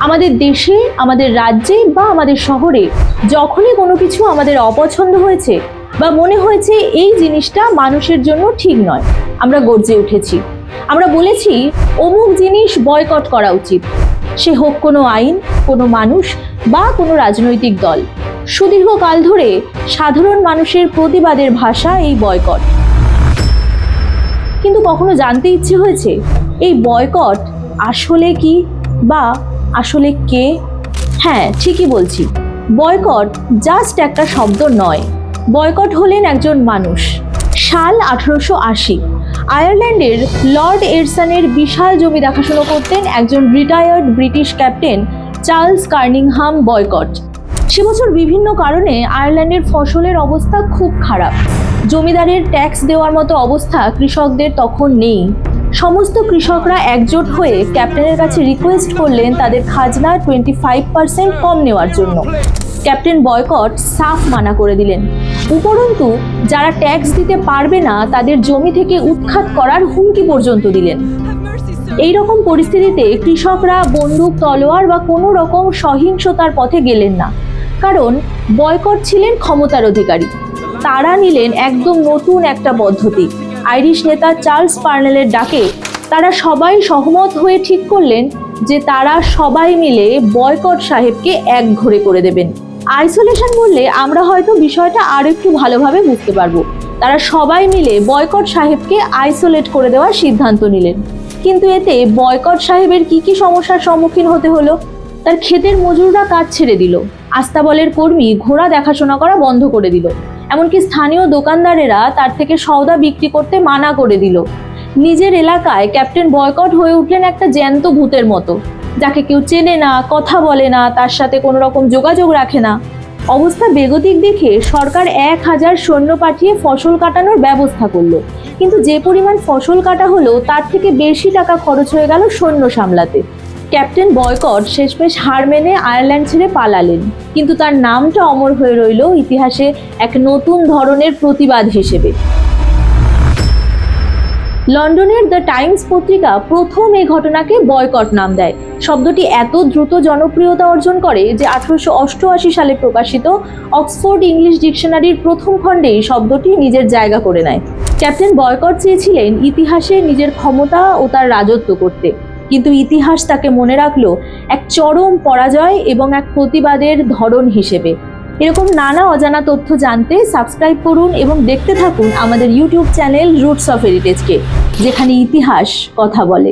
আমাদের দেশে, আমাদের রাজ্যে বা আমাদের শহরে যখনই কোনো কিছু আমাদের অপছন্দ হয়েছে বা মনে হয়েছে এই জিনিসটা মানুষের জন্য ঠিক নয়, আমরা গর্জে উঠেছি। আমরা বলেছি অমুক জিনিস বয়কট করা উচিত, সে হোক কোনো আইন, কোনো মানুষ বা কোনো রাজনৈতিক দল। সুদীর্ঘকাল ধরে সাধারণ মানুষের প্রতিবাদের ভাষা এই বয়কট। কিন্তু কখনো জানতে ইচ্ছে হয়েছে এই বয়কট আসলে কি বা আসলে কে? হ্যাঁ, ঠিকই বলছি, বয়কট জাস্ট একটা শব্দ নয়। বয়কট হলেন একজন মানুষ। সাল 1880, আয়ারল্যান্ডের লর্ড এরসানের বিশাল জমি দেখাশোনা করতেন একজন retired British captain Charles Cunningham Boycott. সে বছর বিভিন্ন কারণে আয়ারল্যান্ডের ফসলের অবস্থা খুব খারাপ। জমিদারের ট্যাক্স দেওয়ার মতো অবস্থা কৃষকদের তখন নেই। সমস্ত কৃষকরা একজোট হয়ে ক্যাপ্টেনের কাছে রিকোয়েস্ট করলেন তাদের খাজনা 25% কম নেওয়ার জন্য। ক্যাপ্টেন বয়কট সাফ মানা করে দিলেন। উপরন্তু যারা ট্যাক্স দিতে পারবে না তাদের জমি থেকে উৎখাত করার হুমকি পর্যন্ত দিলেন। এই রকম পরিস্থিতিতে কৃষকরা বন্দুক, তলোয়ার বা কোনো রকম সহিংসতার পথে গেলেন না, কারণ বয়কট ছিলেন ক্ষমতার অধিকারী। তারা নিলেন একদম নতুন একটা পদ্ধতি। আইরিশ নেতা চার্লস পার্নেলের ডাকে তারা সবাই সহমত হয়ে ঠিক করলেন যে তারা সবাই মিলে বয়কট সাহেবকে একঘরে করে দেবেন। আইসোলেশন বললে আমরা হয়তো বিষয়টা আর একটু ভালোভাবে বুঝতে পারবো। তারা সবাই মিলে বয়কট সাহেবকে আইসোলেট করে দেওয়ার সিদ্ধান্ত নিলেন। কিন্তু এতে বয়কট সাহেবের কি কি সমস্যার সম্মুখীন হতে হলো? তার ক্ষেতের মজুররা কাজ ছেড়ে দিল, আস্তাবলের কর্মী ঘোড়া দেখাশোনা করা বন্ধ করে দিল, এমনকি স্থানীয় দোকানদারেরা তার থেকে সওদা বিক্রি করতে মানা করে দিল। নিজের এলাকায় ক্যাপ্টেন বয়কট হয়ে উঠলেন একটা জ্যান্ত ভূতের মতো, যাকে কেউ চেনে না, কথা বলে না, তার সাথে কোনো রকম যোগাযোগ রাখে না। অবস্থা বেগতিক দেখে সরকার 1000 সৈন্য পাঠিয়ে ফসল কাটানোর ব্যবস্থা করলো। কিন্তু যে পরিমাণ ফসল কাটা হলো তার থেকে বেশি টাকা খরচ হয়ে গেল সৈন্য সামলাতে। ক্যাপ্টেন বয়কট শেষমেশ হার মেনে আয়ারল্যান্ড ছেড়ে পালালেন, কিন্তু তার নামটা অমর হয়ে রইল ইতিহাসে এক নতুন ধরনের প্রতিবাদ হিসেবে। লন্ডনের দ্য টাইমস পত্রিকা প্রথম এই ঘটনাকে বয়কট নাম দেয়। শব্দটি এত দ্রুত জনপ্রিয়তা অর্জন করে যে 1888 সালে প্রকাশিত অক্সফোর্ড ইংলিশ ডিকশনারির প্রথম খণ্ডেই শব্দটি নিজের জায়গা করে নেয়। ক্যাপ্টেন বয়কট চেয়েছিলেন ইতিহাসে নিজের ক্ষমতা ও তার রাজত্ব করতে, কিন্তু ইতিহাস তাকে মনে রাখলো এক চরম পরাজয় এবং এক প্রতিবাদের ধরন হিসেবে। এরকম নানা অজানা তথ্য জানতে সাবস্ক্রাইব করুন এবং দেখতে থাকুন আমাদের ইউটিউব চ্যানেল রুটস অফ হেরিটেজকে, যেখানে ইতিহাস কথা বলে।